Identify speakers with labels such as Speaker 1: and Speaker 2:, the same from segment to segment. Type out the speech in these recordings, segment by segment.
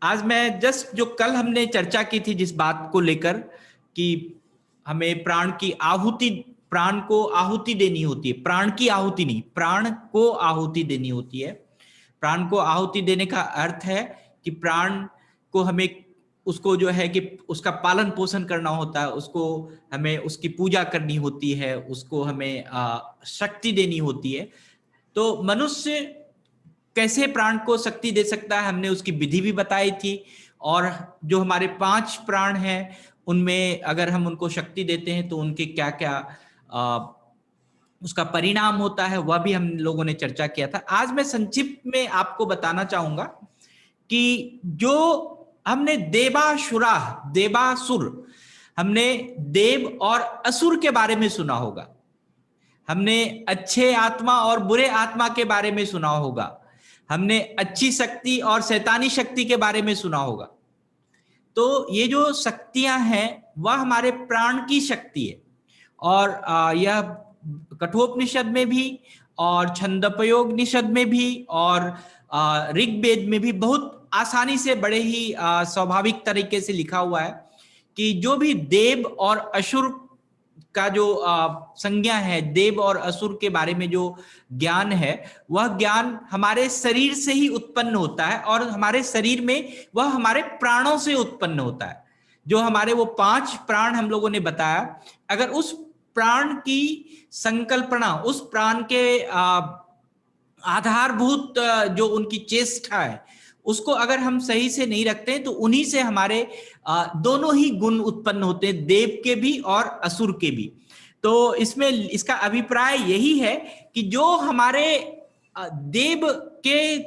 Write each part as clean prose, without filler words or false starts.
Speaker 1: आज मैं जस्ट जो कल हमने चर्चा की थी जिस बात को लेकर कि हमें प्राण को आहुति देनी होती है, प्राण की आहुति नहीं, प्राण को आहुति देनी होती है। प्राण को आहुति देने का अर्थ है कि प्राण को हमें उसको जो है कि उसका पालन पोषण करना होता है, उसको हमें उसकी पूजा करनी होती है, उसको हमें शक्ति देनी होती है। तो मनुष्य कैसे प्राण को शक्ति दे सकता है, हमने उसकी विधि भी बताई थी। और जो हमारे 5 प्राण हैं उनमें अगर हम उनको शक्ति देते हैं तो उनके क्या क्या उसका परिणाम होता है, वह भी हम लोगों ने चर्चा किया था। आज मैं संक्षिप्त में आपको बताना चाहूंगा कि जो हमने देवासुर, हमने देव और असुर के बारे में सुना होगा, हमने अच्छे आत्मा और बुरे आत्मा के बारे में सुना होगा, हमने अच्छी शक्ति और शैतानी शक्ति के बारे में सुना होगा। तो ये जो शक्तियां हैं वह हमारे प्राण की शक्ति है। और यह कठोपनिषद में भी और छंदोपनिषद में भी और ऋग्वेद में भी बहुत आसानी से बड़े ही स्वाभाविक तरीके से लिखा हुआ है कि जो भी देव और असुर का जो संज्ञा है, देव और असुर के बारे में जो ज्ञान है, वह ज्ञान हमारे शरीर से ही उत्पन्न होता है और हमारे शरीर में वह हमारे प्राणों से उत्पन्न होता है। जो हमारे वो 5 प्राण हम लोगों ने बताया, अगर उस प्राण की संकल्पना, उस प्राण के आधारभूत जो उनकी चेष्टा है, उसको अगर हम सही से नहीं रखते हैं तो उन्हीं से हमारे दोनों ही गुण उत्पन्न होते हैं, देव के भी और असुर के भी। तो इसमें इसका अभिप्राय यही है कि जो हमारे देव के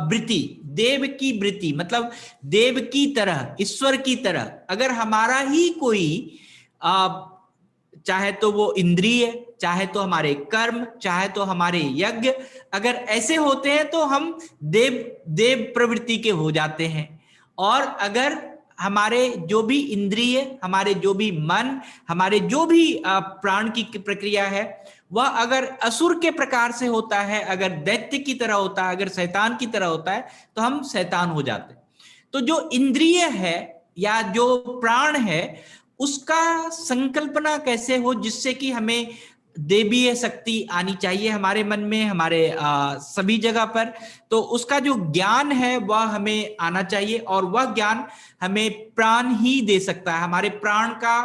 Speaker 1: वृत्ति, देव की वृत्ति मतलब देव की तरह, ईश्वर की तरह अगर हमारा ही कोई चाहे तो वो इंद्रिय, चाहे तो हमारे कर्म, चाहे तो हमारे यज्ञ, अगर ऐसे होते हैं तो हम देव प्रवृत्ति के हो जाते हैं। और अगर हमारे जो भी इंद्रिय, हमारे जो भी मन, हमारे जो भी प्राण की प्रक्रिया है, वह अगर असुर के प्रकार से होता है, अगर दैत्य की तरह होता है, अगर शैतान की तरह होता है, तो हम शैतान हो जाते हैं। तो जो इंद्रिय है या जो प्राण है, उसका संकल्पना कैसे हो जिससे कि हमें देवीय शक्ति आनी चाहिए हमारे मन में, हमारे सभी जगह पर। तो उसका जो ज्ञान है वह हमें आना चाहिए और वह ज्ञान हमें प्राण ही दे सकता है। हमारे प्राण का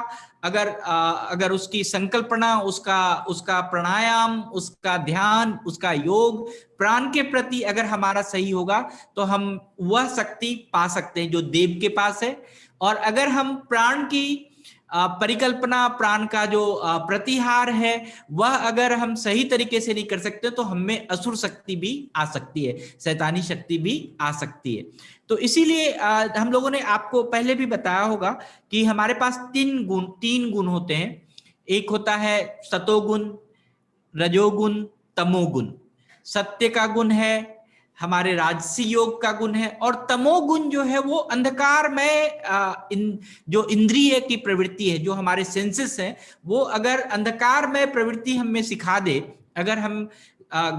Speaker 1: अगर उसकी संकल्पना, उसका प्राणायाम, उसका ध्यान, उसका योग प्राण के प्रति अगर हमारा सही होगा तो हम वह शक्ति पा सकते हैं जो देव के पास है। और अगर हम प्राण की परिकल्पना, प्राण का जो प्रतिहार है, वह अगर हम सही तरीके से नहीं कर सकते तो हमें असुर शक्ति भी आ सकती है, शैतानी शक्ति भी आ सकती है। तो इसीलिए हम लोगों ने आपको पहले भी बताया होगा कि हमारे पास 3 गुण होते हैं। एक होता है सतोगुण, रजोगुण, तमोगुण। सत्य का गुण है, हमारे राजसी योग का गुण है, और तमोगुण जो है वो अंधकार में जो इंद्रिय की प्रवृत्ति है, जो हमारे सेंसेस हैं, वो अगर अंधकार में प्रवृत्ति हमें सिखा दे, अगर हम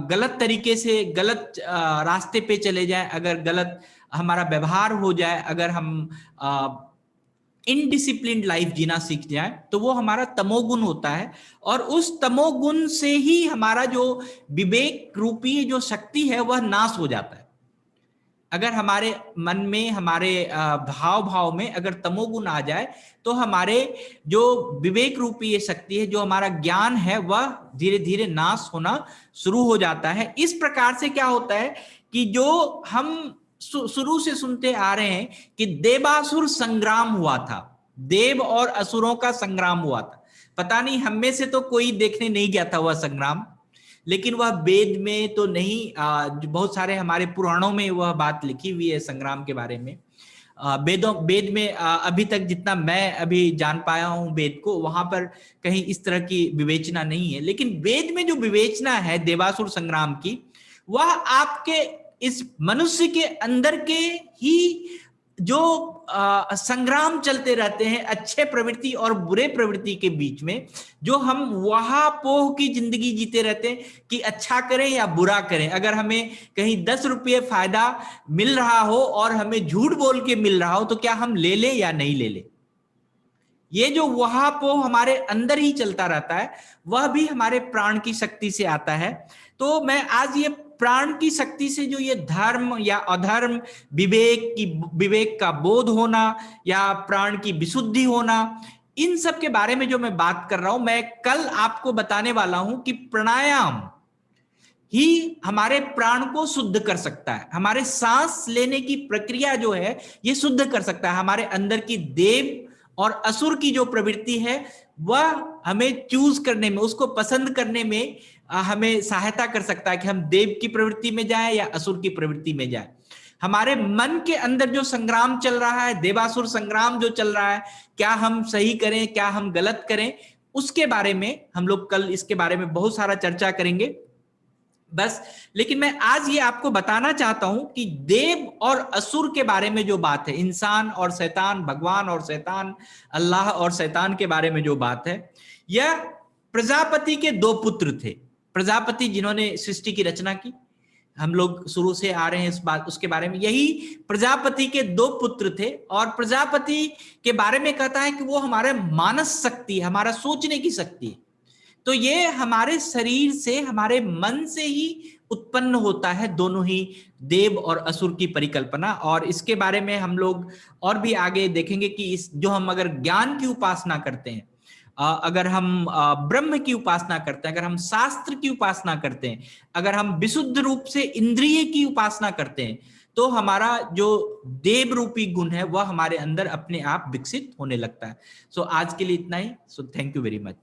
Speaker 1: गलत तरीके से गलत रास्ते पे चले जाएं, अगर गलत हमारा व्यवहार हो जाए, अगर हम इनडिसिप्लिन्ड लाइफ जीना सीख जाए, तो वो हमारा तमोगुण होता है। और उस तमोगुण से ही हमारा जो विवेक रूपी जो शक्ति है वह नाश हो जाता है। अगर हमारे मन में, हमारे भाव में अगर तमोगुण आ जाए तो हमारे जो विवेक रूपी ये शक्ति है, जो हमारा ज्ञान है, वह धीरे धीरे नाश होना शुरू हो जाता है। इस प्रकार से क्या होता है कि जो हम शुरू से सुनते आ रहे हैं कि देवासुर संग्राम हुआ था, देव और असुरों का संग्राम हुआ था। पता नहीं हम में से तो कोई देखने नहीं गया था वह संग्राम, लेकिन वह वेद में तो नहीं, बहुत सारे हमारे पुराणों में वह बात लिखी हुई है संग्राम के बारे में। वेद में अभी तक जितना मैं अभी जान पाया हूं वेद को, वहां पर कहीं इस तरह की विवेचना नहीं है। लेकिन वेद में जो विवेचना है देवासुर संग्राम की, वह आपके इस मनुष्य के अंदर के ही जो संग्राम चलते रहते हैं अच्छे प्रवृत्ति और बुरे प्रवृत्ति के बीच में, जो हम वहापोह की जिंदगी जीते रहते हैं कि अच्छा करें या बुरा करें। अगर हमें कहीं 10 रुपये फायदा मिल रहा हो और हमें झूठ बोल के मिल रहा हो तो क्या हम ले लें या नहीं ले लें? ये जो वहापोह हमारे अंदर ही चलता रहता है, वह भी हमारे प्राण की शक्ति से आता है। तो मैं आज ये प्राण की शक्ति से जो ये धर्म या अधर्म, विवेक का बोध होना या प्राण की विशुद्धि होना, इन सब के बारे में जो मैं बात कर रहा हूं, मैं कल आपको बताने वाला हूं कि प्राणायाम ही हमारे प्राण को शुद्ध कर सकता है। हमारे सांस लेने की प्रक्रिया जो है ये शुद्ध कर सकता है। हमारे अंदर की देव और असुर की जो प्रवृत्ति है वह हमें चूज करने में, उसको पसंद करने में हमें सहायता कर सकता है कि हम देव की प्रवृत्ति में जाएं या असुर की प्रवृत्ति में जाएं। हमारे मन के अंदर जो संग्राम चल रहा है, देवासुर संग्राम जो चल रहा है, क्या हम सही करें, क्या हम गलत करें, उसके बारे में हम लोग कल इसके बारे में बहुत सारा चर्चा करेंगे। बस, लेकिन मैं आज ये आपको बताना चाहता हूं कि देव और असुर के बारे में जो बात है, इंसान और शैतान, भगवान और शैतान, अल्लाह और शैतान के बारे में जो बात है, यह प्रजापति के दो पुत्र थे। प्रजापति जिन्होंने सृष्टि की रचना की, हम लोग शुरू से आ रहे हैं इस बात उसके बारे में। यही प्रजापति के दो पुत्र थे और प्रजापति के बारे में कहता है कि वो हमारे मानस शक्ति, हमारा सोचने की शक्ति है। तो ये हमारे शरीर से, हमारे मन से ही उत्पन्न होता है, दोनों ही देव और असुर की परिकल्पना। और इसके बारे में हम लोग और भी आगे देखेंगे कि इस जो हम अगर ज्ञान की उपासना करते हैं, अगर हम ब्रह्म की उपासना करते हैं, अगर हम शास्त्र की उपासना करते हैं, अगर हम विशुद्ध रूप से इंद्रिय की उपासना करते हैं, तो हमारा जो देव रूपी गुण है वह हमारे अंदर अपने आप विकसित होने लगता है। सो आज के लिए इतना ही। So thank you very much.